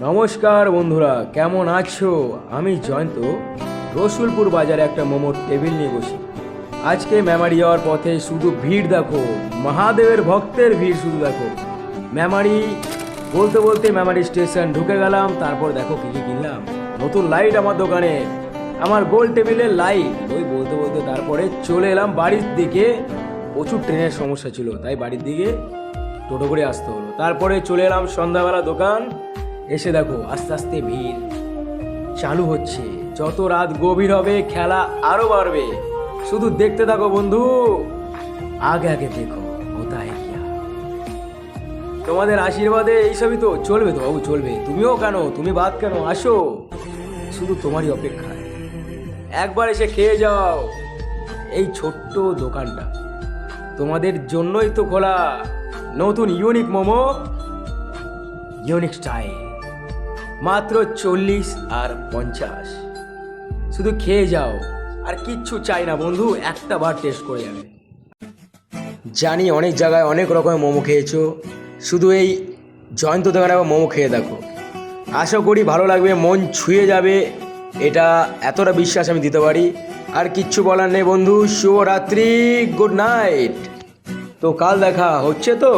নমস্কার বন্ধুরা, কেমন আছো? আমি জয়ন্ত রসুলপুর বাজারে একটা মোমোর টেবিল নিয়ে বসি। আজকে মেমারি যাওয়ার পথে শুধু ভিড় দেখো, মহাদেবের ভক্তের ভিড় শুধু দেখো। মেমারি বলতে বলতে মেমারি স্টেশন ঢুকে গেলাম। তারপর দেখো কী কী কিনলাম। নতুন লাইট আমার দোকানে, আমার গোল টেবিলের লাইট। ওই বলতে বলতে তারপরে চলে এলাম বাড়ির দিকে। প্রচুর ট্রেনের সমস্যা ছিল, তাই বাড়ির দিকে টোটো করে আসতে হলো। তারপরে চলে এলাম সন্ধ্যাবেলা দোকান। এসে দেখো আস্তে আস্তে ভিড় চালু হচ্ছে। যত রাত গভীর হবে খেলা আরো বাড়বে। শুধু দেখতে থাকো বন্ধু, আগে আগে দেখো হোতা হ্যায় কিয়া। তোমাদের আশীর্বাদে এইসবই তো চলবে তো বাবু, চলবে। তুমিও কেন, তুমি বাদ কেন, আসো শুধু তোমারই অপেক্ষায়। একবার এসে খেয়ে যাও। এই ছোট্ট দোকানটা তোমাদের জন্যই তো খোলা। নতুন ইউনিক মোমো, ইউনিক স্টাইল, মাত্র 40 আর 50। শুধু খেয়ে যাও, আর কিচ্ছু চাই না বন্ধু, একটা বার টেস্ট করে যাবে। জানি অনেক জায়গায় অনেক রকমের মোমো খেয়েছো, শুধু এই জয়ন্ত দোকানে আবার মোমো খেয়ে দেখো। আশা করি ভালো লাগবে, মন ছুঁয়ে যাবে, এটা এতটা বিশ্বাস আমি দিতে পারি। আর কিচ্ছু বলার নেই বন্ধু, শুভরাত্রি, গুড নাইট। তো কাল দেখা হচ্ছে তো।